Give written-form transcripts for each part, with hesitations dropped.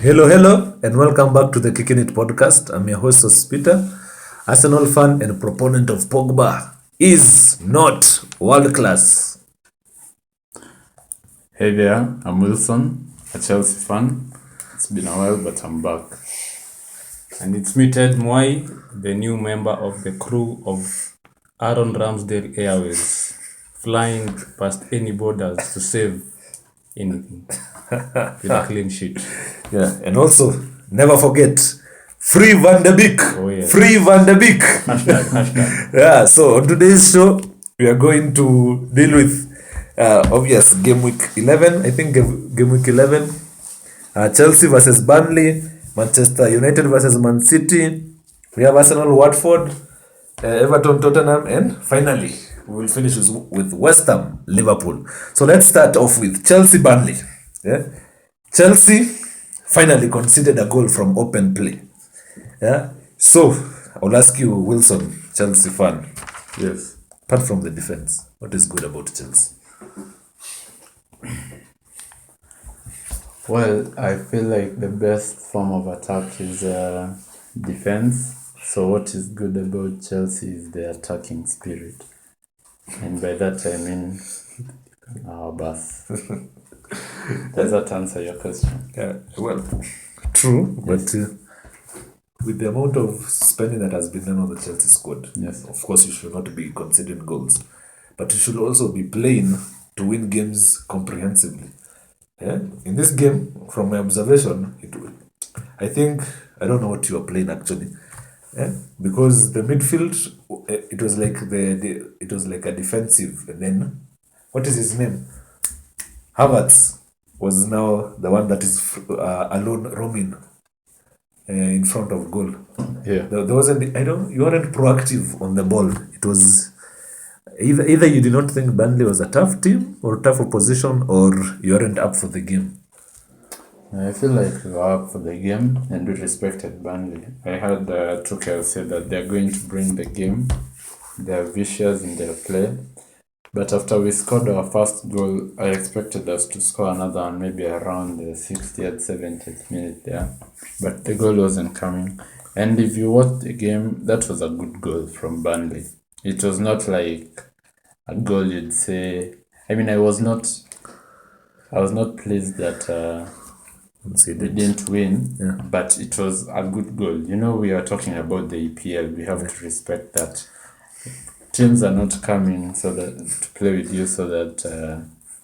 Hello, and welcome back to the Kicking It podcast. I'm your host, Peter. Arsenal fan and proponent of Pogba is not world class. Hey there, I'm Wilson, a Chelsea fan. It's been a while, but I'm back. And it's me, Ted Mwai, the new member of the crew of Aaron Ramsdale Airways, flying past any borders to save anything with a clean sheet. Yeah, and also never forget Free Van de Beek. Oh, yeah. Free Van de Beek. Hashtag. Yeah, so on today's show, we are going to deal with obvious game week 11. I think game week 11. Chelsea versus Burnley, Manchester United versus Man City. We have Arsenal, Watford, Everton, Tottenham, and finally we will finish with West Ham, Liverpool. So let's start off with Chelsea, Burnley. Yeah, Chelsea finally conceded a goal from open play. Yeah, so I'll ask you, Wilson, Chelsea fan. Yes. Apart from the defense, what is good about Chelsea? Well, I feel like the best form of attack is defense. So what is good about Chelsea is the attacking spirit. And by that I mean our bus. Does that answer your question? Yeah, well, true, but with the amount of spending that has been done on the Chelsea squad, Yes. of course you should not be conceding goals, but you should also be playing to win games comprehensively. Yeah? In this game, from my observation, I think I don't know what you are playing actually. Yeah? Because the midfield, it was like it was like a defensive, and then what is his name? Havertz was now the one that is alone roaming in front of goal. Yeah. There wasn't. You weren't proactive on the ball. It was either you did not think Burnley was a tough team or tough opposition, or you weren't up for the game. I feel like we were up for the game and we respected Burnley. I heard Tuchel say that they're going to bring the game. They're vicious in their play. But after we scored our first goal, I expected us to score another one, maybe around the 60th, 70th minute there. But the goal wasn't coming. And if you watch the game, that was a good goal from Burnley. It was not like a goal you'd say. I mean, I was not pleased that we didn't win, Yeah. but it was a good goal. You know, we are talking about the EPL. We have to respect that. Teams are not coming to play with you so that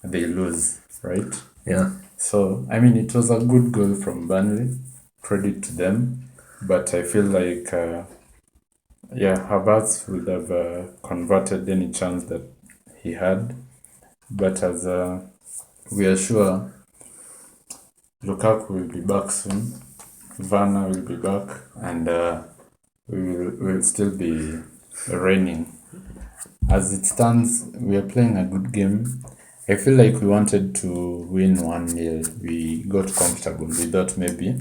they lose, right? Yeah. So, I mean, it was a good goal from Burnley. Credit to them. But I feel like, Havertz would have converted any chance that he had. But as we are sure, Lukaku will be back soon. Werner will be back. And we will still be reigning. As it stands, we are playing a good game. I feel like we wanted to win 1-0. We got comfortable. We thought maybe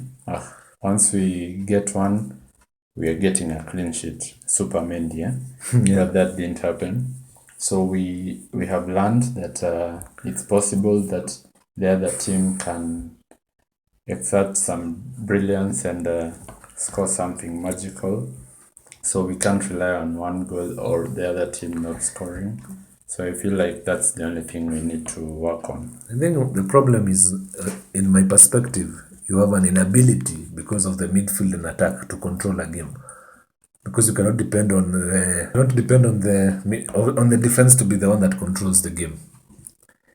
once we get one, we are getting a clean sheet. Superman, yeah? But that didn't happen. So we have learned that it's possible that the other team can exert some brilliance and score something magical. So we can't rely on one goal or the other team not scoring. So I feel like that's the only thing we need to work on. I think the problem is, in my perspective, you have an inability because of the midfield and attack to control a game. Because you cannot depend on the defense to be the one that controls the game.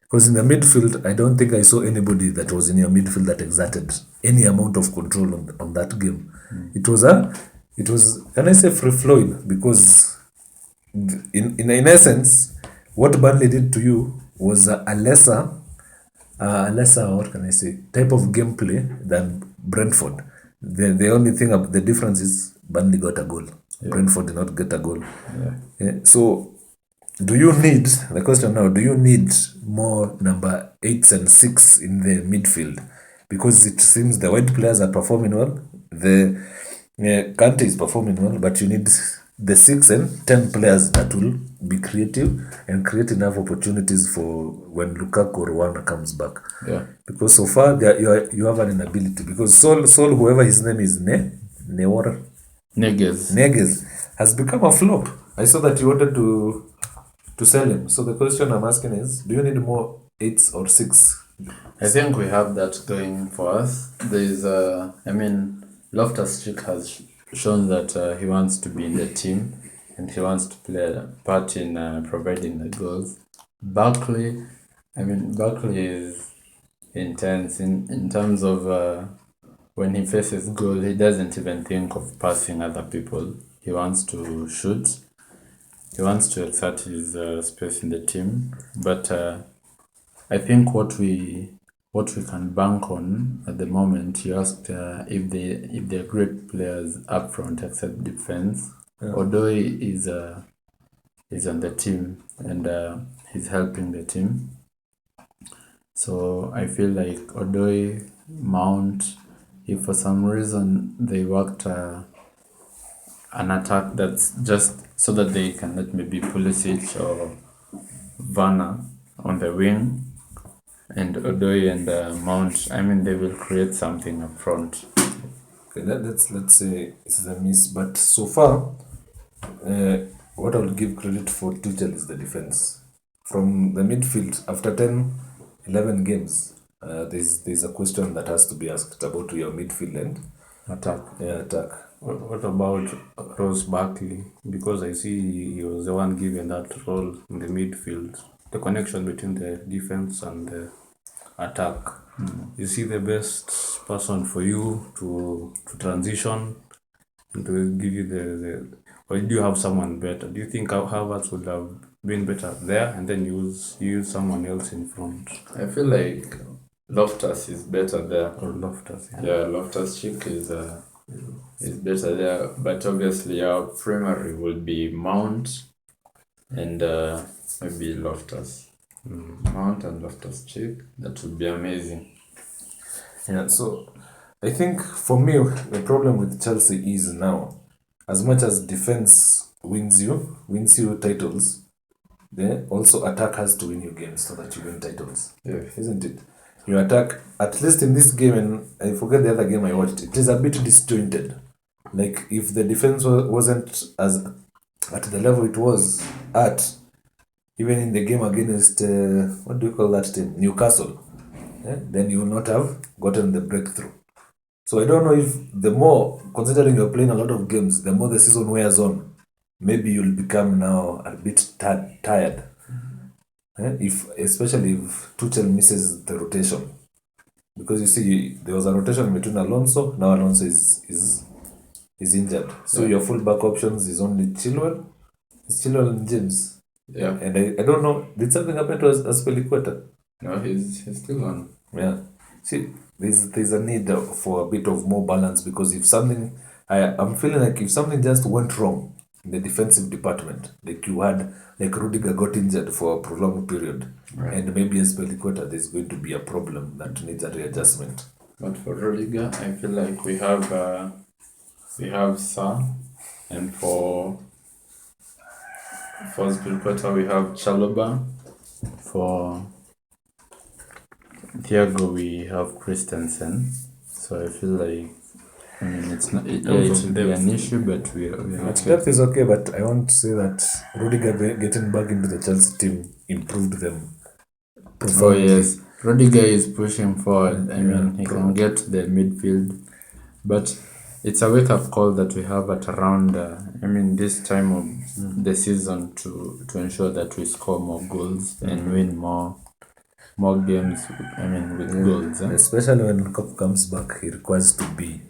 Because in the midfield, I don't think I saw anybody that was in your midfield that exerted any amount of control on that game. It was, can I say, free flowing? Because in essence, what Burnley did to you was a lesser, what can I say, type of gameplay than Brentford. The only thing, the difference is Burnley got a goal. Yeah. Brentford did not get a goal. Yeah. So, do you need more number 8s and 6 in the midfield? Because it seems the white players are performing well. Kante is performing well, but you need the 6 and 10 players that will be creative and create enough opportunities for when Lukaku or Werner comes back. Yeah. Because so far you have an inability. Because Sol, whoever his name is, Neges has become a flop. I saw that you wanted to sell him. So the question I'm asking is, do you need more 8s or 6? I think we have that going for us. There's, Loftus-Cheek has shown that he wants to be in the team and he wants to play a part in providing the goals. Barkley is intense in terms of when he faces goal, he doesn't even think of passing other people. He wants to shoot. He wants to exert his space in the team. But I think what we can bank on at the moment, you asked if they're great players up front except defense. Odoi is on the team and he's helping the team. So I feel like Odoi, Mount, if for some reason they worked an attack that's just so that they can let maybe Pulisic or Werner on the wing, and Odoi and Mount, they will create something up front. Okay, let's say it's a miss, but so far, what I will give credit for Tuchel is the defense. From the midfield, after 10-11 games, there's a question that has to be asked about your midfield and Attack. attack. What about Ross Barkley? Because I see he was the one given that role in the midfield. The connection between the defense and the attack. Is he the best person for you to transition and to give you the or do you have someone better? Do you think Havertz would have been better there and then use someone else in front? I feel like Loftus is better there. Or Loftus, Yeah, Loftus-Cheek is better there, but obviously our primary will be Mount and maybe Loftus. Mount and Loftus-Cheek, that would be amazing. Yeah, so I think for me, the problem with Chelsea is now, as much as defense wins you titles, then also attack has to win you games so that you win titles. Yeah. Isn't it? You attack, at least in this game, and I forget the other game I watched, it is a bit disjointed. Like, if the defense wasn't as at the level it was at, even in the game against, what do you call that team? Newcastle. Then you will not have gotten the breakthrough. So I don't know if the more, considering you're playing a lot of games, the more the season wears on, maybe you'll become now a bit tired. Especially if Tuchel misses the rotation. Because you see, there was a rotation between Alonso, now Alonso is injured. So your fullback options is only Chilwell. It's Chilwell and James. Yeah. And I don't know, did something happen to Aspilicueta? No, he's still on. Yeah. See, there's a need for a bit of more balance, because if something, I'm feeling like if something just went wrong in the defensive department, like you had, like Rudiger got injured for a prolonged period, Right. and maybe Aspilicueta, there's going to be a problem that needs a readjustment. But for Rudiger, I feel like we have Sa, and for Aspilicueta we have Chalobah. For Thiago we have Christensen. So I feel like it will be an issue, but we are Depth is okay, but I want to say that Rudiger getting back into the Chelsea team improved them. Oh yes, Rudiger is pushing forward. He can get to the midfield, but it's a wake-up call that we have at around this time of the season to ensure that we score more goals and win more games. With goals. Especially when Lukaku comes back, he requires to be,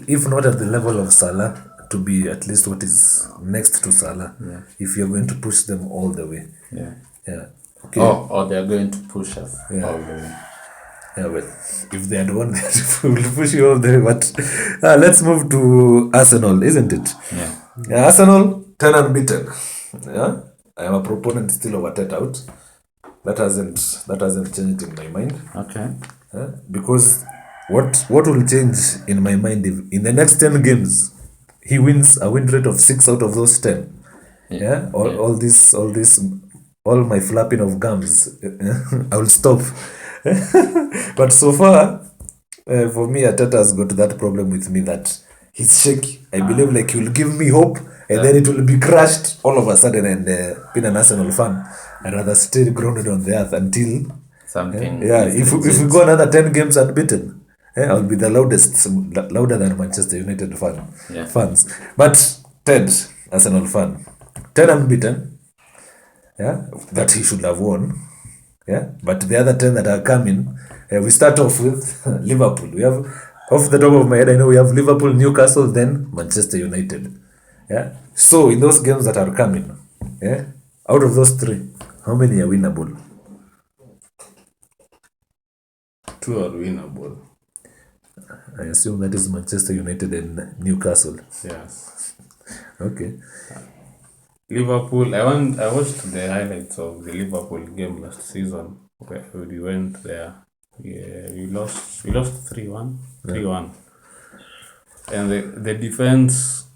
if not at the level of Salah, to be at least what is next to Salah. Yeah. If you're going to push them all the way. Yeah. Yeah. Okay. Or they're going to push us Yeah. all the way. Yeah, but if they had won, they will push you all the way. But let's move to Arsenal, isn't it? Yeah. Arsenal, 10 unbeaten. Yeah, I am a proponent still of a 10 out. That hasn't changed in my mind. Okay. Because what will change in my mind if in the next 10 games he wins a win rate of 6 out of those 10? Yeah, all my flapping of gums, I will stop. But so far, for me, Ateta has got that problem with me that he's shaky. I believe like he will give me hope, and then it will be crushed all of a sudden. And being an Arsenal fan, I'd rather stay grounded on the earth until Something. if we go another 10 games unbeaten, I'll be the louder than Manchester United fans. But Ted, Arsenal fan, 10 unbeaten, that he should have won. But the other 10 that are coming, we start off with Liverpool. We have, off the top of my head, I know we have Liverpool, Newcastle, then Manchester United. So in those games that are coming, out of those 3, how many are winnable? 2 are winnable. I assume that is Manchester United and Newcastle. Yes. Okay. Liverpool. I watched the highlights of the Liverpool game last season where we went there. Yeah, we lost 3-1. 3-1. And the defense,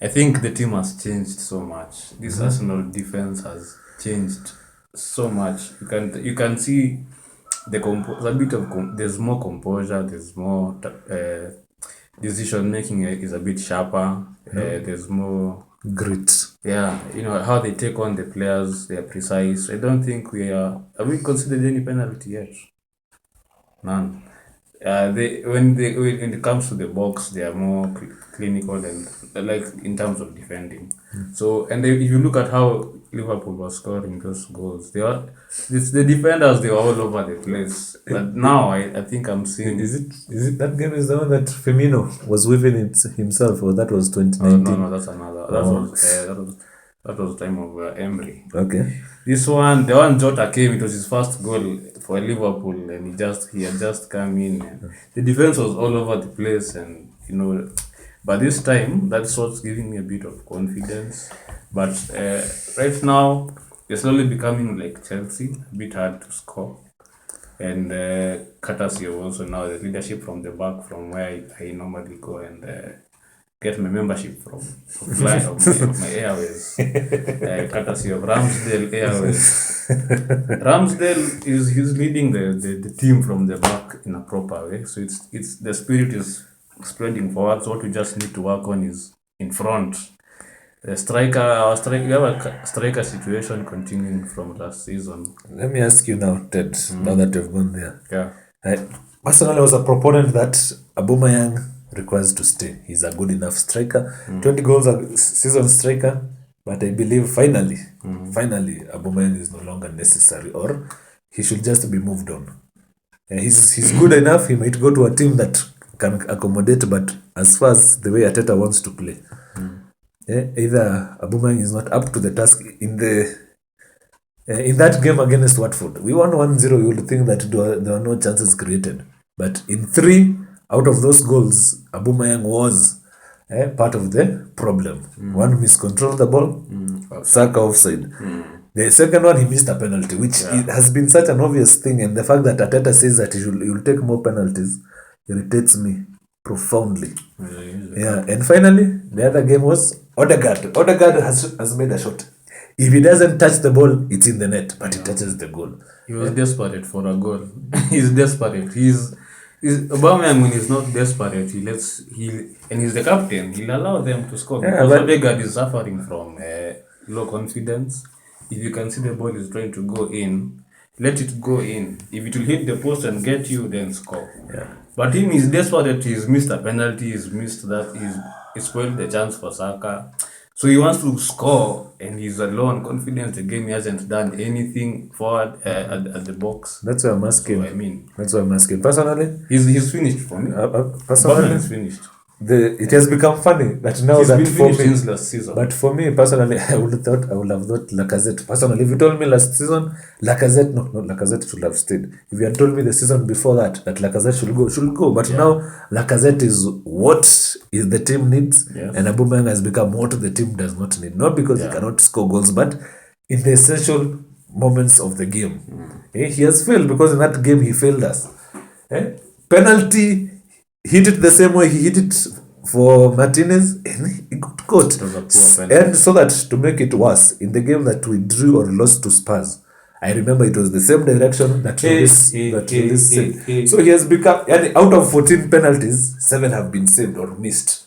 I think the team has changed so much. This Arsenal defense has changed so much. You can see there's more composure, there's more decision making is a bit sharper. There's more Grit. how they take on the players, they are precise. I don't think have we considered any penalty yet? None. When it comes to the box, they are more clinical and like in terms of defending. So if you look at how Liverpool was scoring those goals, the defenders, they were all over the place. But now I think I'm seeing. Is it that game is the one that Firmino was weaving it himself, or that was 2019? No, that's another. That was time of Emery. Okay. This one, the one Jota came, it was his first goal for Liverpool, and he had just come in. The defense was all over the place, and but this time that's what's giving me a bit of confidence. But right now, they're slowly becoming like Chelsea, a bit hard to score, and courtesy of also now the leadership from the back, from where I normally go and get my membership from fly of my airways, courtesy of Ramsdale Airways. Ramsdale he's leading the team from the back in a proper way. So it's the spirit is spreading forward. So what we just need to work on is in front. We have a striker situation continuing from last season. Let me ask you now, Ted, now that you've gone there. Yeah. Personally, I was a proponent that Aubameyang requires to stay. He's a good enough striker. 20 goals a season striker. But I believe finally, Aubameyang is no longer necessary, or he should just be moved on. He's good enough. He might go to a team that can accommodate, but as far as the way Ateta wants to play, either Aubameyang is not up to the task. In that game against Watford, we won 1-0. You would think that there were no chances created, but in 3 out of those goals, Aubameyang was part of the problem. One miscontrolled the ball, Saka offside. The second one, he missed a penalty, which has been such an obvious thing, and the fact that Ateta says that he will take more penalties irritates me profoundly. And finally, the other game was Odegaard. Odegaard has made a shot. If he doesn't touch the ball, it's in the net, but he touches the goal. He was desperate for a goal. He's desperate. Aubameyang, when he's not desperate, and he's the captain, he'll allow them to score. Because Odegaard is suffering from low confidence. If you can see the ball is trying to go in, let it go in. If it will hit the post and get you, then score. But him, he's desperate. He's missed a penalty. He's missed that. He's spoiled the chance for Saka. So he wants to score, and he's low on confidence. The game, he hasn't done anything forward at the box. That's why I'm asking. So, that's why I'm asking. Personally, he's finished for me. Personally, he's finished. It has become funny that now He's that been for finished me, since last season. But for me personally, I would have thought Lacazette. Personally, if you told me last season, Lacazette should have stayed. If you had told me the season before that Lacazette should go. But now Lacazette is what is the team needs, and Aubameyang has become what the team does not need. Not because he cannot score goals, but in the essential moments of the game. He has failed because in that game he failed us. penalty, hit it the same way he hit it for Martinez, and he got caught. It was a poor penalty. And so that to make it worse, in the game that we drew or lost to Spurs, I remember it was the same direction that Lloris saved. So he has become, and out of 14 penalties, 7 have been saved or missed.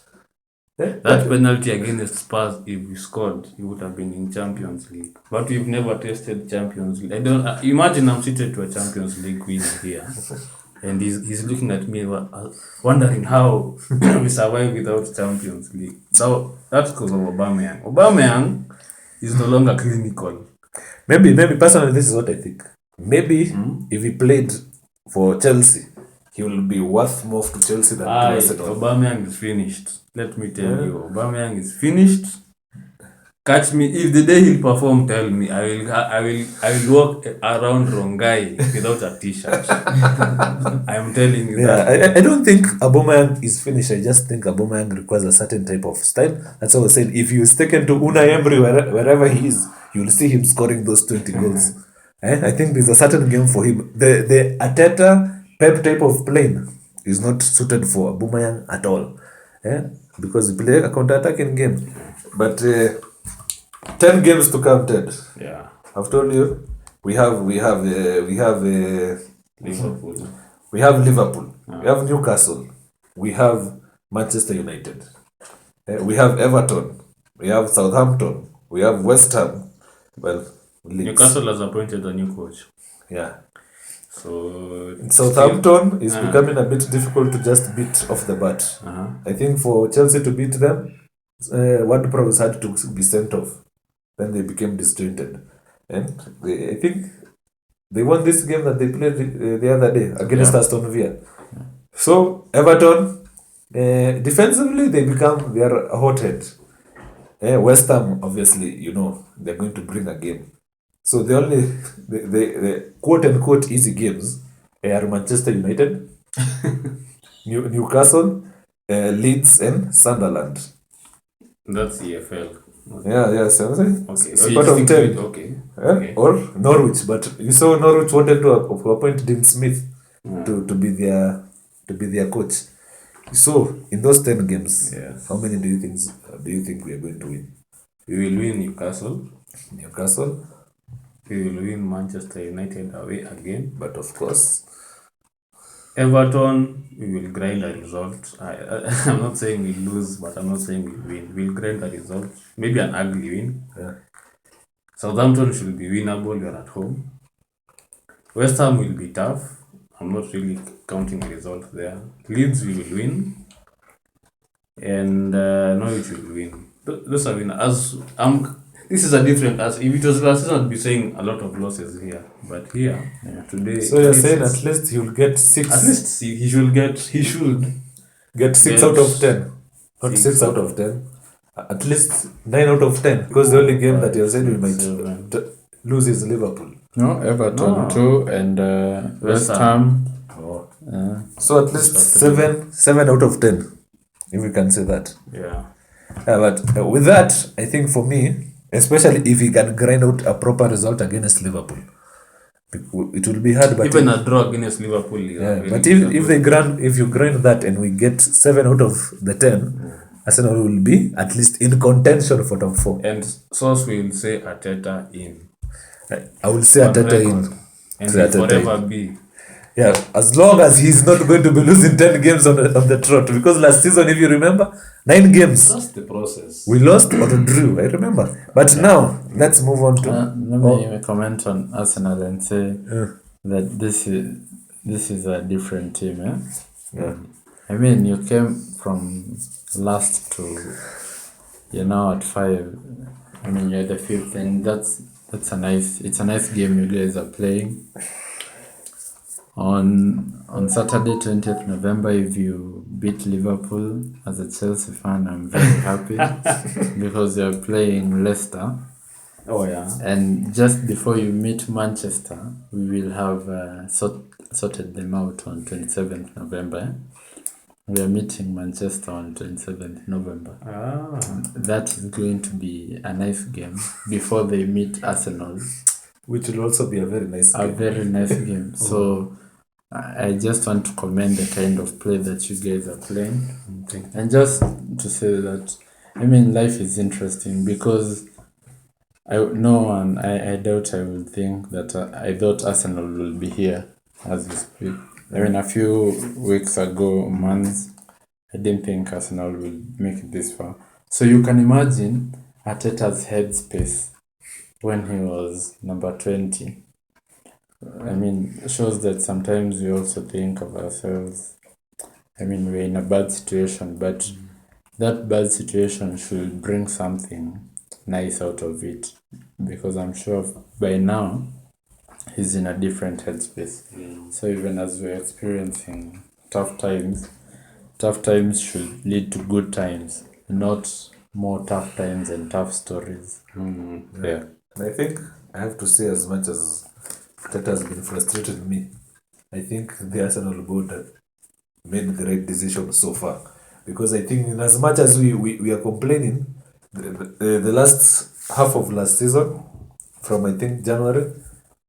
That penalty against Spurs, if we scored, he would have been in Champions League. But we've never tasted Champions League. I don't imagine I'm seated to a Champions League winner here, and he's looking at me wondering how we survive without Champions League. So that's because of Aubameyang. Aubameyang is no longer clinical. Maybe personally, this is what I think. Maybe if he played for Chelsea, he will be worth more to Chelsea than to Arsenal. Aubameyang is finished. Let me tell you, Aubameyang is finished. Catch me if the day he'll perform. Tell me, I will walk around Rongai without a t-shirt. I'm telling you that. I don't think Aubameyang is finished. I just think Aubameyang requires a certain type of style. That's what I said. If he is taken to Unai Emery wherever he is, you will see him scoring those 20 goals. I think there's a certain game for him. The Arteta Pep type of playing is not suited for Aubameyang at all. Because he play a counter-attacking game. But 10 games to come, Ted. Yeah. I've told you, we have Liverpool. We have Liverpool. We have Newcastle. We have Manchester United. We have Everton. We have Southampton. We have West Ham. Well, Leeds. Newcastle has appointed a new coach. Yeah. So Southampton is becoming a bit difficult to just beat off the bat. I think for Chelsea to beat them, Ward-Prowse had to be sent off. Then they became disjointed. And I think they won this game that they played the other day against Aston Villa. So Everton, defensively they are a hothead. West Ham, obviously, they're going to bring a game. So the quote unquote easy games are Manchester United, Newcastle, Leeds, and Sunderland. That's EFL. Yeah, so I'm saying. Okay. So part of 10. Okay. Or Norwich, but you saw Norwich wanted to appoint Dean Smith to be their coach. So in those 10 games, how many do you think we are going to win? We will win Newcastle. We will win Manchester United away again. But of course, Everton, we will grind a result. I'm not saying we lose, but I'm not saying we win. We'll grind a result. Maybe an ugly win. Yeah. Southampton should be winnable. We're at home. West Ham will be tough. I'm not really counting a result there. Leeds, we will win. And Norwich will win. Those are winners. This is a different, as if it was last season, I'd be saying a lot of losses here. But here, today. So you're saying at least he'll get 6. At least he should get 6 out of 10. Not 6 out of 10. At least 9 out of 10. Because the only game that you're saying we might lose is Liverpool. No, Everton too, and West Ham. So at least 7 out of 10. If we can say that. Yeah. But with that, I think for me, especially if he can grind out a proper result against Liverpool, it will be hard. But even a draw against Liverpool. But if you grind that and we get 7 out of the 10, Arsenal will be at least in contention for top 4. And source will say Arteta in. I will say Arteta in. And will forever be. Yeah, as long as he's not going to be losing 10 games on the trot. Because last season, if you remember, 9 games. That's the process. We lost or drew, I remember. But now, let's move on to... Let me comment on Arsenal and say that this is a different team. Yeah. I mean, you came from last to... You're now at 5. I mean, you're the 5th. And it's a nice game you guys are playing. On Saturday, 20th November, if you beat Liverpool, as a Chelsea fan, I'm very happy because you're playing Leicester. Oh, yeah. And just before you meet Manchester, we will have sorted them out on 27th November. We are meeting Manchester on 27th November. That is going to be a nice game before they meet Arsenal. Which will also be a very nice game. A very nice game. So I just want to commend the kind of play that you guys are playing. And just to say that, I mean, life is interesting because I doubt I will think that I thought Arsenal will be here as we speak. I mean, a few weeks ago, months, I didn't think Arsenal will make it this far. So you can imagine Arteta's headspace when he was number 20. I mean, shows that sometimes we also think of ourselves. I mean, we're in a bad situation, but that bad situation should bring something nice out of it. Because I'm sure by now he's in a different headspace. So even as we're experiencing tough times should lead to good times, not more tough times and tough stories. Yeah. And I think I have to say, as much as that has been frustrated me, I think the Arsenal board have made the right decision so far. Because I think, in as much as we are complaining, the last half of last season, from I think January,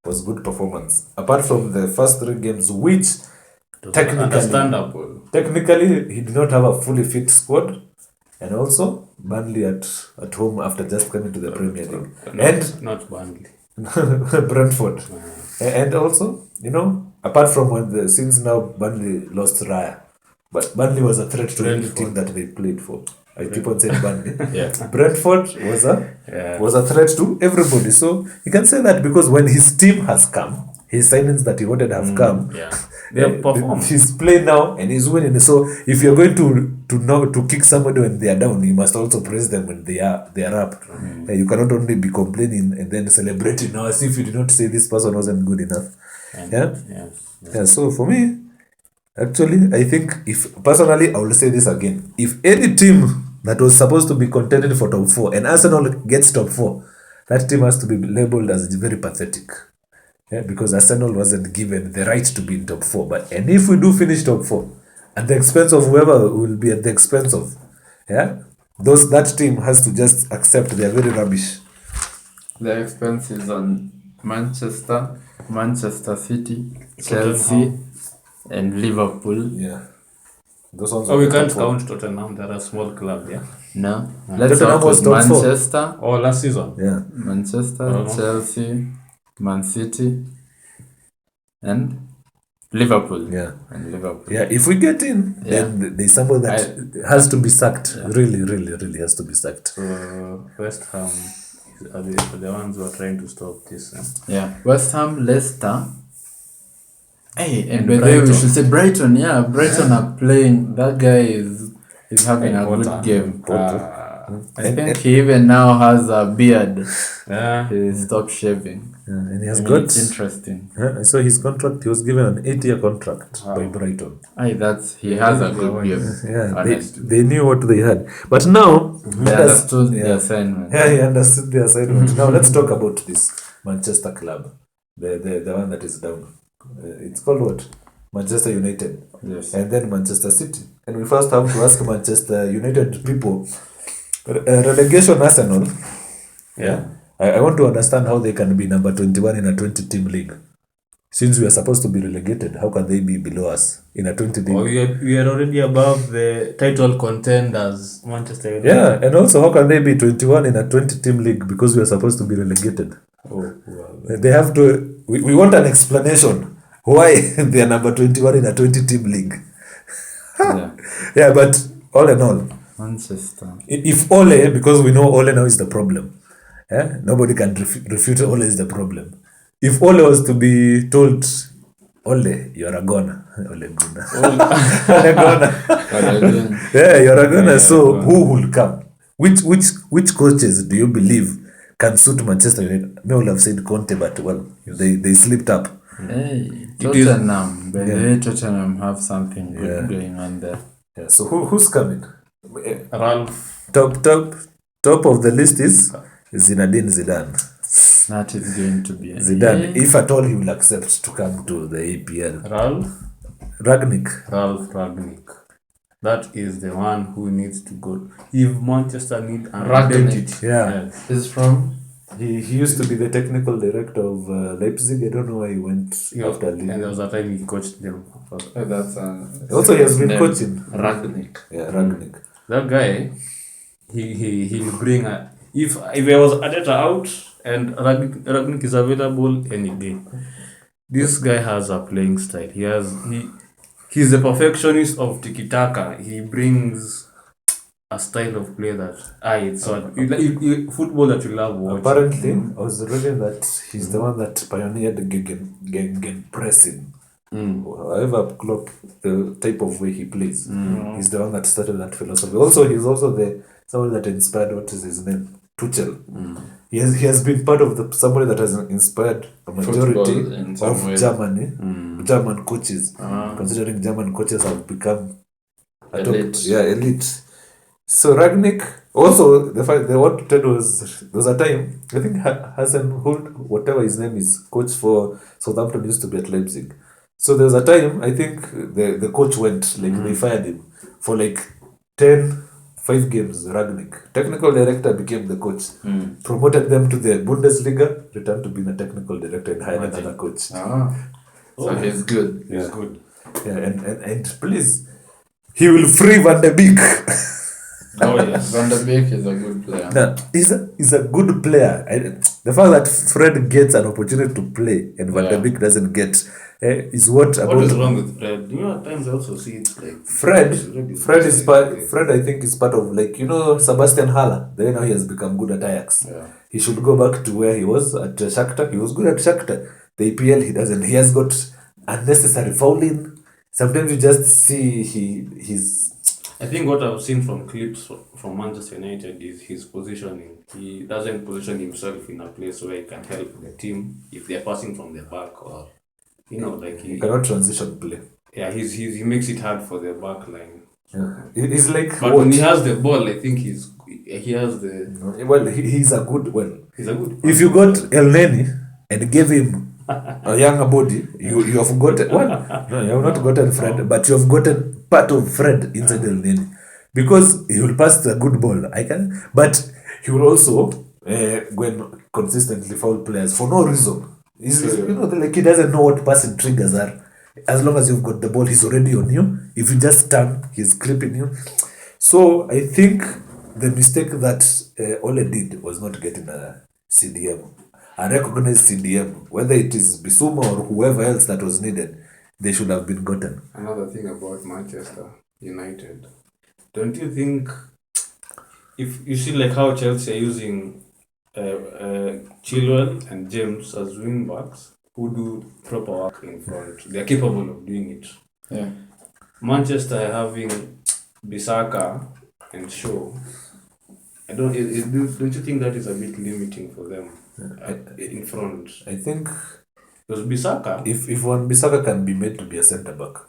was good performance. Apart from the first 3 games, which Understandable. technically he did not have a fully fit squad, and also Burnley at home after just coming to the Premier League, and Not Burnley. Brentford, and also, apart from since now Burnley lost Raya, but Burnley was a threat to any team that they played for. I keep on saying Burnley. Brentford was a threat to everybody. So you can say that because when his team has come, his signings that he wanted have come. They have performed. He's playing now and he's winning. So if you're going to kick somebody when they are down, you must also praise them when they are up. You cannot only be complaining and then celebrating now as if you did not say this person wasn't good enough. So for me, actually, I think, if personally, I will say this again: if any team that was supposed to be contending for top 4 and Arsenal gets top 4, that team has to be labeled as very pathetic. Because Arsenal wasn't given the right to be in top 4. And if we do finish top 4, at the expense of whoever will be at the expense of, that team has to just accept they are very rubbish. The expense is on Manchester City, Chelsea, and Liverpool. Yeah. Those ones We can't count Tottenham. They're a small club, No. Let's Tottenham start was with top 4. Manchester. last season. Yeah. Manchester, Chelsea, Man City, and Liverpool. Yeah. And Liverpool. Yeah, if we get in, then there's somebody that has to be sacked. Really, really, really has to be sacked. So West Ham are the ones who are trying to stop this. West Ham, Leicester. Hey, and by the way, Brighton. we should say Brighton. Yeah, Brighton are playing. That guy is having a good game. I think he even now has a beard. He stopped shaving. And he has It's interesting. I saw his contract. He was given an 8-year contract by Brighton. He has a good game. They knew what they had. But now, They understood the assignment. he understood the assignment. Now let's talk about this Manchester club, the one that is down. It's called what? Manchester United. Yes. And then Manchester City. And we first have to ask Manchester United people, relegation Arsenal. I want to understand how they can be number 21 in a 20-team league. Since we are supposed to be relegated, how can they be below us in a 20-team league? We are already above the title contenders, Manchester United. Yeah, and also how can they be 21 in a 20-team league because we are supposed to be relegated? They have to. We want an explanation why they are number 21 in a 20-team league. But all in all, Manchester. If Ole, because we know Ole now is the problem. Nobody can refute Ole is the problem. If Ole was to be told, Ole, you're a goner. Ole Gunnar. Ole Gunnar. You're a goner. So who will come? Which coaches do you believe can suit Manchester United? I will have said Conte, but they slipped up. Hey, Tottenham. By the way, Tottenham have something good going on there. So who's coming? Ralph. Top of the list is Zinedine Zidane. That is going to be Zidane, if at all he will accept to come to the APL. Ralph Ragnick. That is the one who needs to go. If Manchester need an identity. He's from He used to be the technical director of Leipzig. I don't know why he went after And there leaving. was a time he coached them. That's Also, he has been name. coaching. Ragnick. Yeah, Rangnick. That guy, he'll bring a if there was Adeta out and Ragnick is available any day. This guy has a playing style. He's the perfectionist of tiki taka. He brings a style of play that it's so football that you love watching. Apparently, I was reading that he's the one that pioneered gegen pressing. However, Klopp, the type of way he plays, he's the one that started that philosophy. Also, he's also the someone that inspired, what is his name, Tuchel. He has been part of somebody that has inspired a majority Football in some of ways. German coaches. Considering German coaches have become Elite. elite. So Ragnick, also the fact they what to tell was there was a time, I think Hassan Hult, whatever his name is, coach for Southampton, used to be at Leipzig. So there was a time, I think the coach went, like they fired him for like 5 games. Ragnick, technical director, became the coach, promoted them to the Bundesliga, returned to being a technical director and hired another coach. So he's good. He's good. Yeah, and please, he will free Van de Beek. Oh yes. Van der Beek is a good player. No, he's a good player. The fact that Fred gets an opportunity to play and Van de Beek doesn't get is what about. What is wrong with Fred? You know, at times I also see it like Fred I think is part of, like, Sebastian Haller. Then now he has become good at Ajax. Yeah. He should go back to where he was at Shakhtar. He was good at Shakhtar. The EPL he doesn't. He has got unnecessary fouling. Sometimes you just see he's. I think what I've seen from clips from Manchester United is his positioning. He doesn't position himself in a place where he can help the team if they're passing from the back or like He cannot transition play. yeah, he makes it hard for the back line. Yeah. He's like. But when he has the ball, I think he has the Well, he's a good. Well, he's a good. if you got El Neni and gave him a younger body, you have gotten. Well, no, you have not gotten Fred, but you have gotten part of Fred inside El Neni, because he will pass the good ball. But he will also go and consistently foul players for no reason. Like he doesn't know what passing triggers are. As long as you've got the ball, he's already on you. If you just turn, he's clipping you. So I think the mistake that Ole did was not getting a CDM. I recognize CDM, whether it is Bissouma or whoever else that was needed, they should have been gotten. Another thing about Manchester United, don't you think, if you see like how Chelsea are using Chilwell and James as wing backs who do proper work in front, they're capable of doing it. Yeah. Manchester are having Bissaka and Shaw. Don't you think that is a bit limiting for them in front? I think Because Bissaka, if one Bissaka can be made to be a centre back,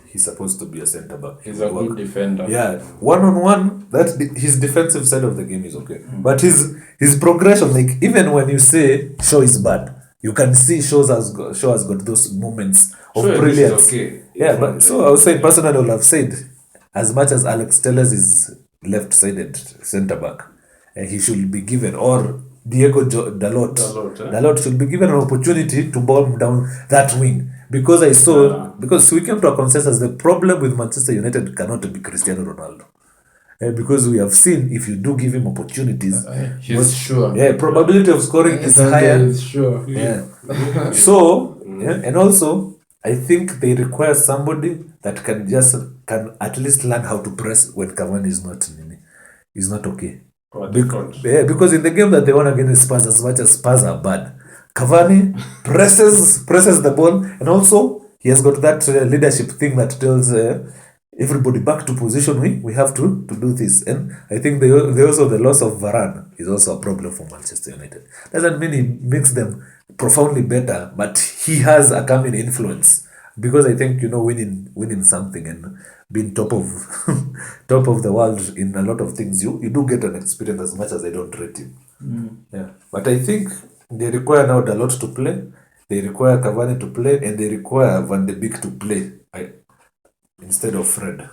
he's supposed to be a centre back. He's a good defender. Yeah, 1-on-1, his defensive side of the game is okay. But his progression, like even when you say Shaw is bad, you can see Shaw has got those moments of brilliance. okay. Yeah, but so I would say personally, I would have said, as much as Alex Telles is left-sided centre back, he should be given, or Diego Dalot should be given an opportunity to bomb down that wing. Because because we came to a consensus, the problem with Manchester United cannot be Cristiano Ronaldo. Because we have seen, if you do give him opportunities, He's sure. Yeah, probability of scoring is higher. He's sure. Yeah. So, and also, I think they require somebody that can at least learn how to press when Cavani is not okay. Because in the game that they won against Spurs, as much as Spurs are bad, Cavani presses the ball, and also he has got that leadership thing that tells everybody back to position. We have to do this. And I think they also, the loss of Varane is also a problem for Manchester United. Doesn't mean he makes them profoundly better, but he has a coming influence, because I think winning something and being top of the world in a lot of things, you do get an experience, as much as I don't rate him. Yeah, but I think they require now Dalot to play, they require Cavani to play, and they require Van de Beek to play instead of Fred.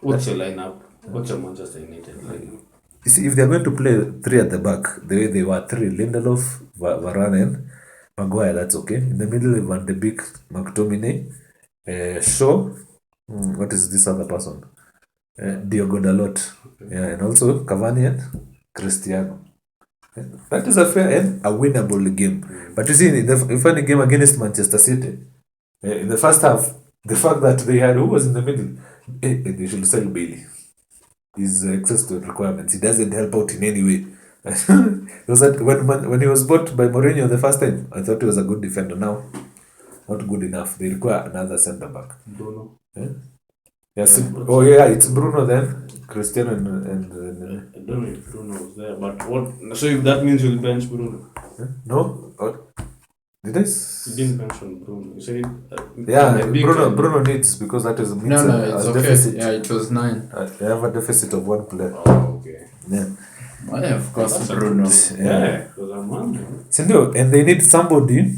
What's your lineup? What's your Manchester United lineup? You see, if they're going to play three at the back, the way they were three, Lindelof, Varane, and Maguire, that's okay. In the middle, Van de Beek, McTominay, Shaw, what is this other person? Diogo Dalot. Yeah, and also Cavani and Cristiano. Yeah, that is a fair and a winnable game. But you see, in the funny game against Manchester City, in the first half, the fact that they had who was in the middle, they should sell Bailey. His access to requirements, he doesn't help out in any way. It was that when he was bought by Mourinho the first time, I thought he was a good defender. Now, not good enough. They require another centre back. Bruno. Yes. Oh yeah, it's Bruno then, Cristiano and I don't know if Bruno was there, but what? So if that means you'll bench Bruno. no. Did I? You didn't mention Bruno. You said Yeah, Bruno needs because that is means No, it's a okay. deficit. Yeah, it was 9. They have a deficit of one player. Oh, okay. Yeah. Well, yeah, of course, That's a Bruno. Yeah, because I'm wondering. Sindio, and they need somebody.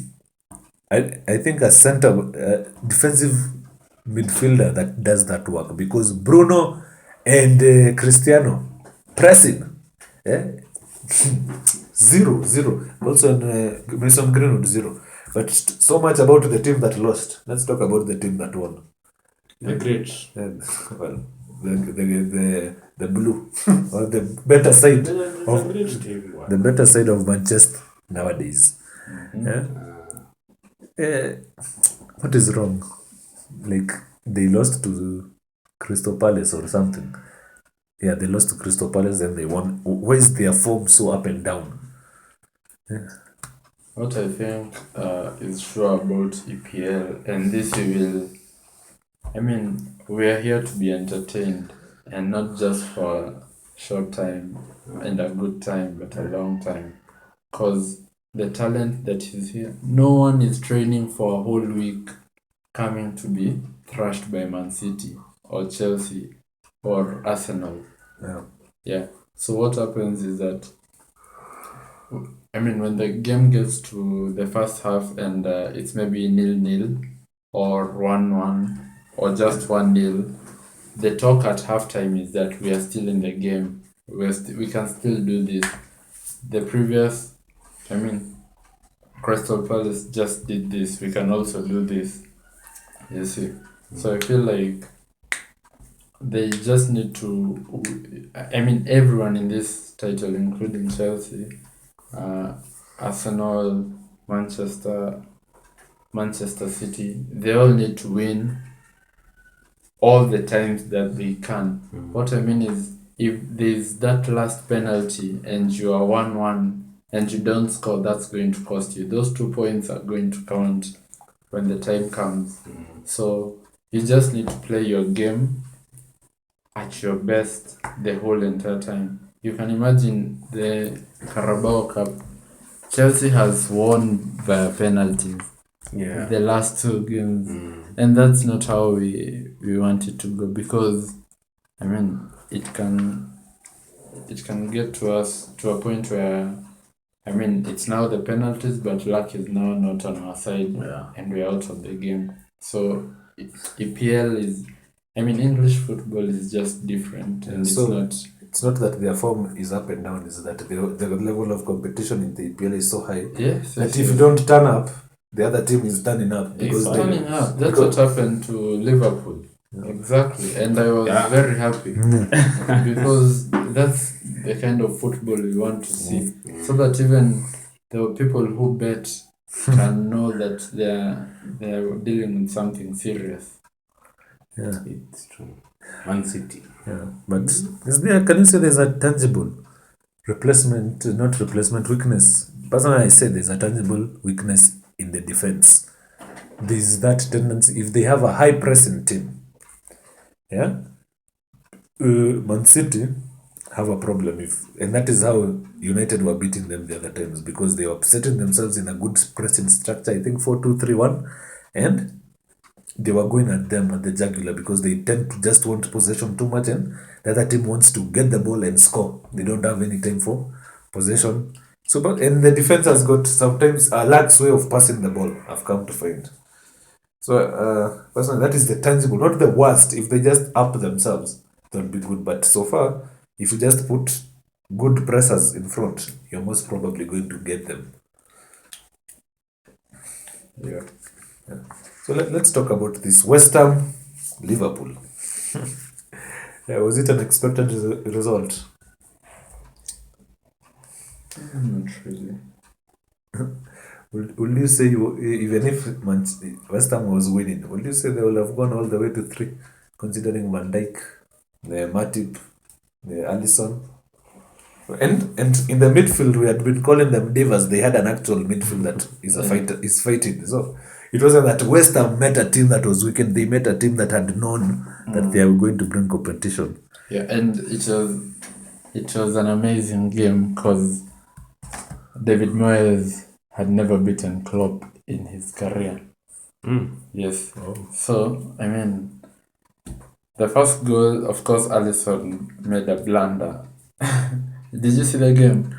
I think a center defensive midfielder that does that work because Bruno and Cristiano pressing. Zero. Also, Mason Greenwood 0. But so much about the team that lost. Let's talk about the team that won. The great. And, well, the blue or the better side of the better side of Manchester nowadays. What is wrong? Like they lost to Crystal Palace or something. Yeah, they lost to Crystal Palace and they won. Why is their form so up and down? What I think is sure about EPL, and this we will, I mean, we are here to be entertained and not just for a short time and a good time, but a long time. Because the talent that is here, no one is training for a whole week coming to be thrashed by Man City or Chelsea or Arsenal. Yeah. So what happens is that, I mean, when the game gets to the first half and it's maybe 0-0 or 1-1 or just 1-0, the talk at halftime is that we are still in the game. We can still do this. The previous, I mean, Crystal Palace just did this. We can also do this. You see. So I feel like they just need to, I mean, everyone in this title, including Chelsea, Arsenal, Manchester City, they all need to win all the times that they can. What I mean is, if there's that last penalty and you are 1-1 and you don't score, that's going to cost you. Those 2 points are going to count when the time comes. So you just need to play your game at your best the whole entire time. You can imagine the Carabao Cup. Chelsea has won via penalties the last 2 games, and that's not how we want it to go, because I mean it can get to us to a point where, I mean, it's now the penalties, but luck is now not on our side, and we're out of the game. So EPL is, I mean, English football is just different, and it's not that their form is up and down, it's that the level of competition in the EPL is so high that if you don't turn up, the other team is turning up. That's what happened to Liverpool. Exactly. And I was very happy because that's the kind of football we want to see. So that even the people who bet can know that they're dealing with something serious. Yeah, It's true. Man City. yeah. But can you say there's a tangible weakness? Personally, I say there's a tangible weakness in the defense. There's that tendency, if they have a high pressing team, Man City have a problem, and that is how United were beating them the other times, because they were setting themselves in a good pressing structure, I think 4-2-3-1, and they were going at them at the jugular because they tend to just want possession too much, and the other team wants to get the ball and score. They don't have any time for possession. So, and the defense has got sometimes a lax way of passing the ball, I've come to find. So, personally, that is the tangible, not the worst. If they just up themselves, that would be good. But so far, if you just put good pressers in front, you're most probably going to get them. Yeah. So let's talk about this West Ham Liverpool. Was it an expected result? Not really. Will you say even if West Ham was winning, will you say they will have gone all the way to 3, considering Van Dijk, the Matip, the Alisson, and in the midfield we had been calling them divas. They had an actual midfield that is fighting. So it wasn't that West Ham met a team that was weakened. They met a team that had known that they were going to bring competition. Yeah, and it was an amazing game because David Moyes had never beaten Klopp in his career. Yes. So, I mean, the first goal, of course, Alisson made a blunder. Did you see the game?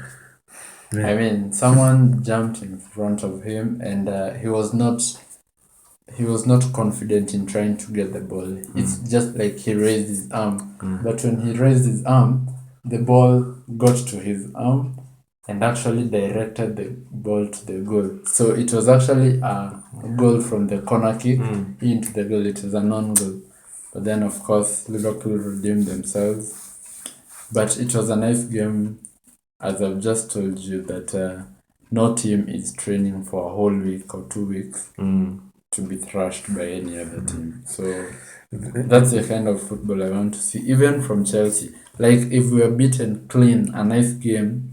Yeah. I mean, someone jumped in front of him, and he was not confident in trying to get the ball. It's just like he raised his arm, but when he raised his arm, the ball got to his arm and actually directed the ball to the goal. So it was actually a goal from the corner kick into the goal. It was a non-goal. But then, of course, Liverpool redeemed themselves. But it was a nice game, as I've just told you, that no team is training for a whole week or 2 weeks to be thrashed by any other team. So that's the kind of football I want to see, even from Chelsea. Like, if we are beaten clean, a nice game,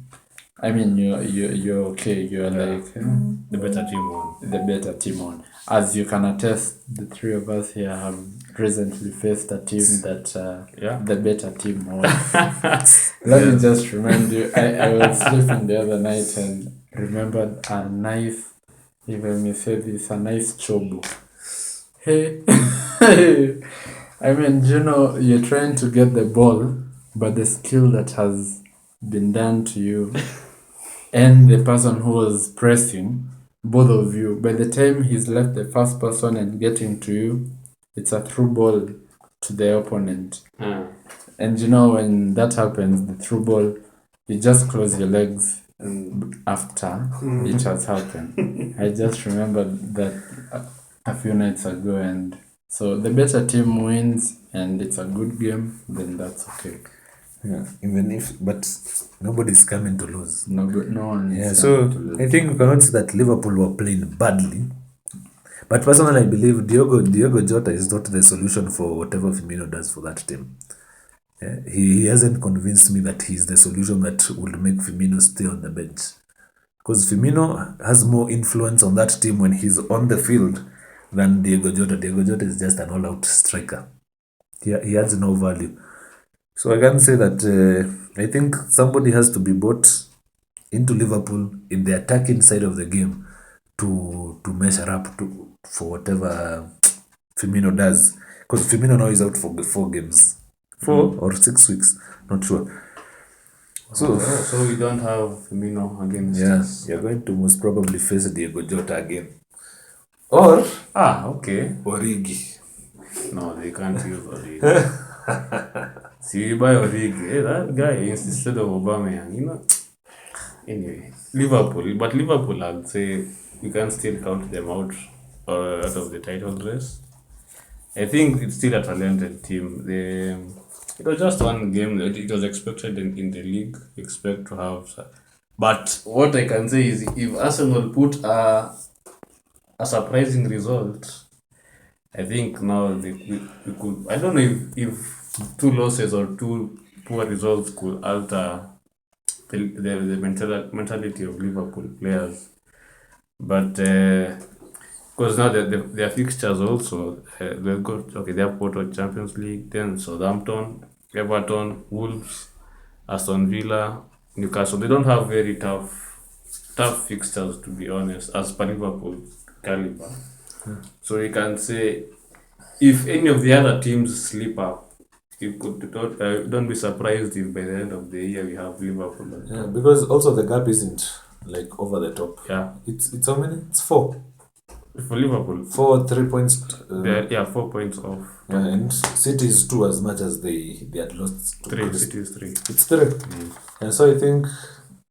I mean, you're okay. You're like The better team won. the better team on. As you can attest, the three of us here have recently faced a team that the better team won. Let me just remind you, I was sleeping the other night and remembered a nice, if I may say this, a nice chobo. Hey, I mean, you know, you're trying to get the ball, but the skill that has been done to you and the person who was pressing, both of you, by the time he's left the first person and getting to you, it's a through ball to the opponent. And you know, when that happens, the through ball, you just close your legs after it has happened. I just remembered that a few nights ago, and so the better team wins and it's a good game, then that's okay. Yeah, even if, but nobody's coming to lose. No one is Yeah, coming so to lose. I think we cannot say that Liverpool were playing badly. But personally, I believe Diogo Jota is not the solution for whatever Firmino does for that team. Yeah, he hasn't convinced me that he's the solution that will make Firmino stay on the bench. Because Firmino has more influence on that team when he's on the field than Diogo Jota. Diogo Jota is just an all-out striker. He adds no value. So I can say that I think somebody has to be bought into Liverpool in the attacking side of the game to measure up for whatever Firmino does. Because Firmino now is out for 4 games. 4 or 6 weeks, not sure. So So we don't have Firmino against yeah, us. you're going to most probably face Diogo Jota again. Or Okay. Origi. No, they can't use Origi. See, you buy Origi. Hey, that guy instead of Aubameyang, you know. Anyway, but Liverpool, I'd say we can still count them out of the title race. I think it's still a talented team. It was just one game that it was expected in the league. Expect to have, but what I can say is if Arsenal put a surprising result, I think now we could. I don't know if 2 losses or 2 poor results could alter the mentality of Liverpool players. But because now their fixtures also, they've got, they have Porto Champions League, then Southampton, Everton, Wolves, Aston Villa, Newcastle. They don't have very tough fixtures, to be honest, as per Liverpool caliber. So you can say if any of the other teams slip up, you could don't be surprised if by the end of the year we have Liverpool. Yeah, because also the gap isn't like over the top. Yeah. It's how many? It's 4. For Liverpool, 3 points. they're 4 points off. And City is 2 as much as they had lost to 3, Crystal. City is 3. It's 3. And so I think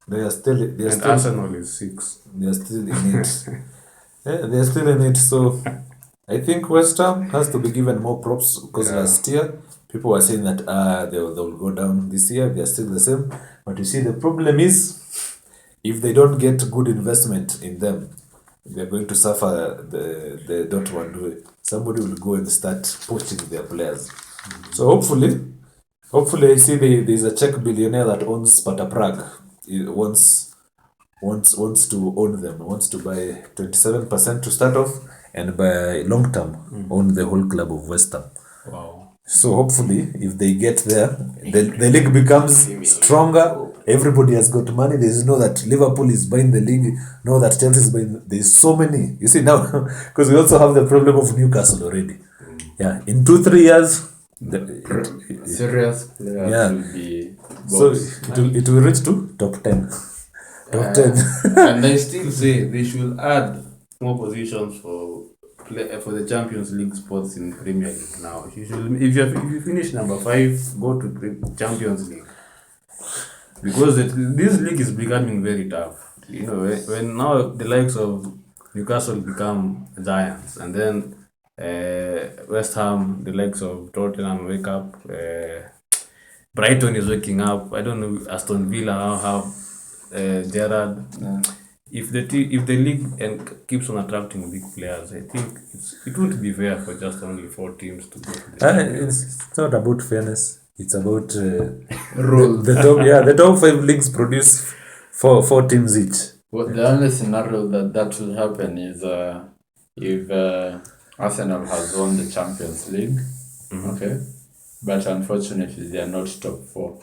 they are still. And Arsenal is 6. They are still in it. They are still in it. So I think West Ham has to be given more props because last year people were saying that they'll go down. This year they are still the same. But you see, the problem is if they don't get good investment in them, they're going to suffer the Dortmund way. Somebody will go and start poaching their players. So hopefully, I see there's a Czech billionaire that owns Sparta Prague. He wants to own them. Wants to buy 27% to start off, and by long term own the whole club of West Ham. Wow. So hopefully, if they get there, the league becomes stronger. Everybody has got money. There's no that Liverpool is buying the league. No that Chelsea is buying. There's so many. You see now, because we also have the problem of Newcastle already. Yeah, in 2-3 years, Serious players Yeah. will be so bought. it will reach to top 10. Top 10. And I still say they should add more positions for the Champions League spots in Premier League now. You should, if you finish number 5, go to the Champions League. Because this league is becoming very tough. You know, when now the likes of Newcastle become giants, and then West Ham, the likes of Tottenham wake up. Brighton is waking up. I don't know, Aston Villa now have Gerrard. If the league keeps on attracting big players, I think it won't be fair for just only 4 teams to go to the Champions. It's not about fairness. It's about Rules. the top 5 leagues produce four teams each. Well, the only scenario that will happen is if Arsenal has won the Champions League, okay, but unfortunately they are not top 4.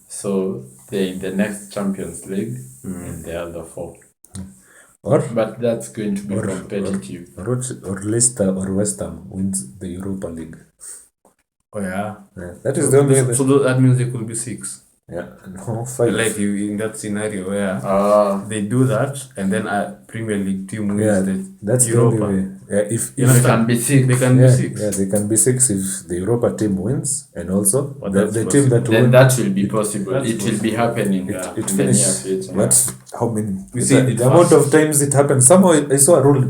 So they're in the next Champions League in the other 4. But that's going to be competitive. Or Leicester or West Ham wins the Europa League. Oh yeah. That is the only. So that means there could be 6. Yeah, no 5. Like in that scenario where they do that, and then a Premier League team wins That's Europa. the only way. Yeah, if They can be 6. They can be 6. Yeah, they can be 6 if the Europa team wins, and also But the that's team that Then wins. that will be possible. That's It will be happening It in the near finishes. future. But how many? We see it The amount fast. of times it happens. Somehow I saw a rule.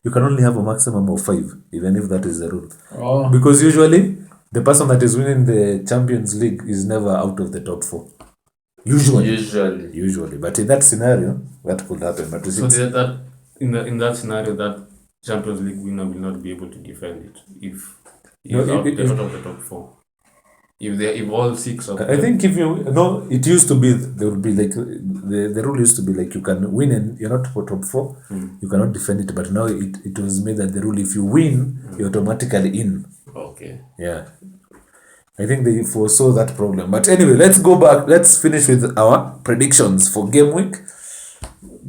You can only have a maximum of 5, even if that is the rule. Oh, Because usually the person that is winning the Champions League is never out of the top 4. Usually. But in that scenario, that could happen. But So that in that scenario, that Champions League winner will not be able to defend it if No, they're out of the top 4. If all 6 of I think if you no, it used to be there would be like the rule used to be like you can win and you're not for top 4, you cannot defend it. But now it was made that the rule if you win, you're automatically in. Okay. Yeah, I think they foresaw that problem. But anyway, let's go back. Let's finish with our predictions for game week.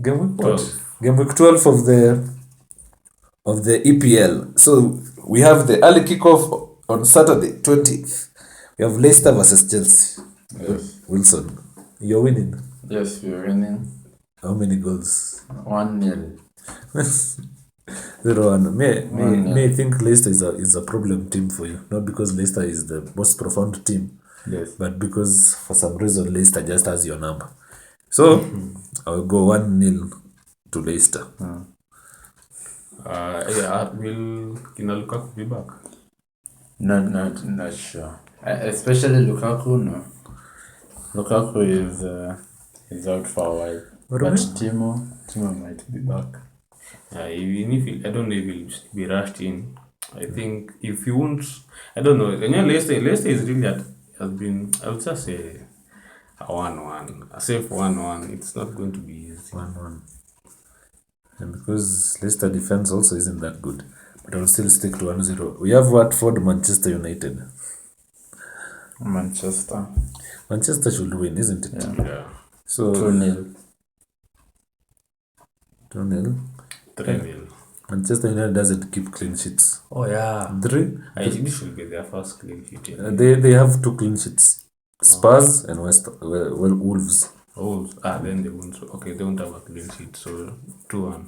Game week what? 12. Game week 12 of the EPL. So we have the early kickoff on Saturday 20th. We have Leicester versus Chelsea. yes. Wilson, you're winning. Yes, we're winning. How many goals? 1-0. 0-1. One, May I think Leicester is a problem team for you. Not because Leicester is the most profound team, Yes. but because for some reason Leicester just has your number. So I'll go 1-0 to Leicester. Will Lukaku be back? Not sure. Especially Lukaku, no. Lukaku is out for a while. What But about- Timo might be back. Even if I don't know if he'll be rushed in. I think if he won't, I don't know. Leicester is really has been. I would just say a 1-1, a safe 1-1. It's not going to be easy. 1-1. And because Leicester defense also isn't that good, but I'll still stick to 1-0. We have Watford, Manchester United. Manchester. Manchester should win, isn't it? Yeah. So 2-0. 2-0. 3-0. Manchester United doesn't keep clean sheets. Oh yeah. 3. I think this should be their first clean sheet. They have 2 clean sheets. Spurs and Wolves. Oh, then they won't. Okay, they won't have a clean sheet. So 2-1.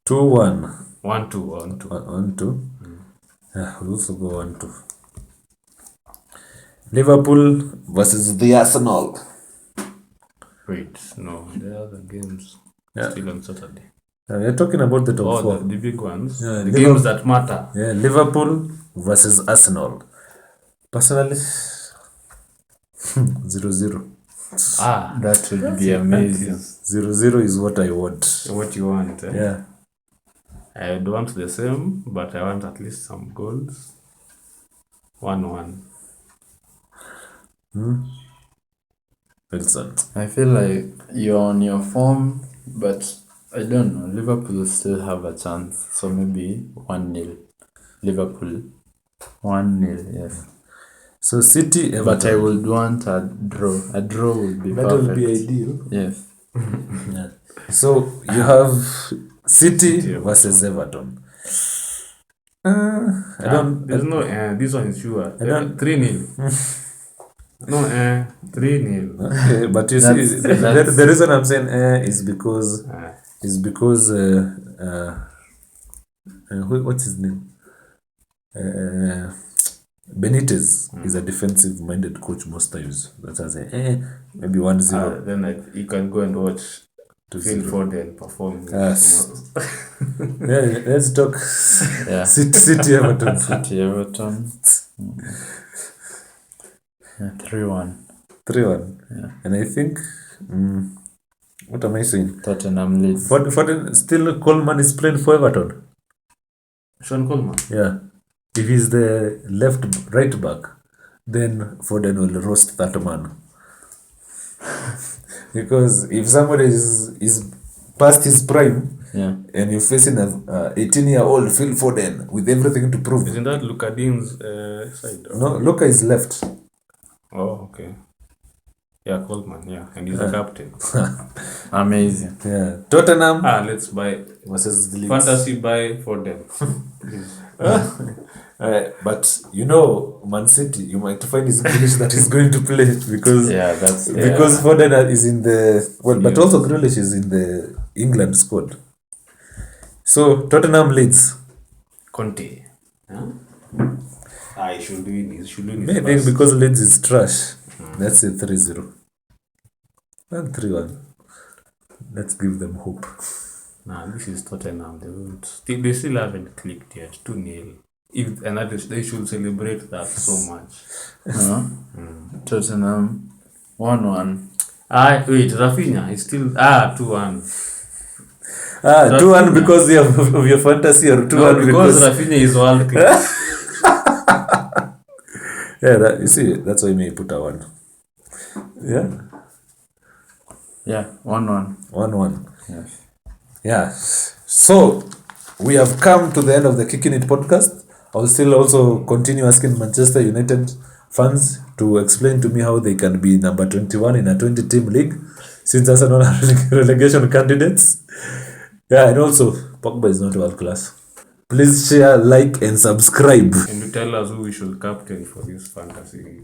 2-1. 1-2, 1-2. 1-2. We'll also go 1-2. Liverpool versus the Arsenal. Wait, no, the other games Yeah. still on Saturday. We're talking about the top four. The big ones. Yeah, The games that matter. Yeah, Liverpool versus Arsenal. Personally, 0-0. That would be amazing. 0-0 is what I want. What you want? Yeah. I would want the same, but I want at least some goals. 1-1. Wilson. I feel like you're on your form, but I don't know. Liverpool still have a chance, so maybe 1-0. Liverpool 1-0, yes. So City, Everton. But I would want a draw. A draw would be That perfect. would be ideal. Yes. Yeah. So you have City City, versus Everton. I don't. There's no this one is sure. I don't- 3-0. No 3-0. Okay, but you That's- see, that's- the reason I'm saying is because what's his name? Benitez is a defensive-minded coach most times. That's why I say maybe 1-0 Then you can go and watch to Phil 0. Foden perform. Yes. Yeah, let's talk Yeah. City Everton. City Everton. Yeah, 3-1. 3-1. Yeah. And I think, what am I saying? Tottenham leads. Foden, still Coleman is playing for Everton. Sean Coleman. Yeah. If he's the right back, then Foden will roast that man. Because if somebody is past his prime Yeah. and you're facing a 18-year-old Phil Foden with everything to prove. Isn't that Luka Dean's side? Or- No, Luka is left. Oh, okay. Yeah, Coleman, yeah. And he's the captain. Amazing. Yeah. Tottenham Let's buy versus the Leeds. fantasy buy for them. But Man City, you might find his Grealish that is going to play because Yeah, that's because Foden is in the but Yes. also Grealish is in the England squad. So Tottenham leads. Conte. Huh? He should win. He should win his Maybe first. because Leeds is trash. Let's say 3-0. And 3-1. Let's give them hope. Nah, this is Tottenham. They still haven't clicked yet. 2-0. They should celebrate that so much. Tottenham 1-1. Wait, Rafinha is still 2-1. 2-1 because of your fantasy or 2-1 No, because Rafinha is world class. yeah, you see, that's why me put a 1. Yeah? Yeah, 1-1. 1-1. Yes. Yeah. So we have come to the end of the Kicking It podcast. I'll still also continue asking Manchester United fans to explain to me how they can be number 21 in a 20-team league since Arsenal are relegation candidates. Yeah, and also Pogba is not world class. Please share, like, and subscribe. And to tell us who we should captain for this fantasy.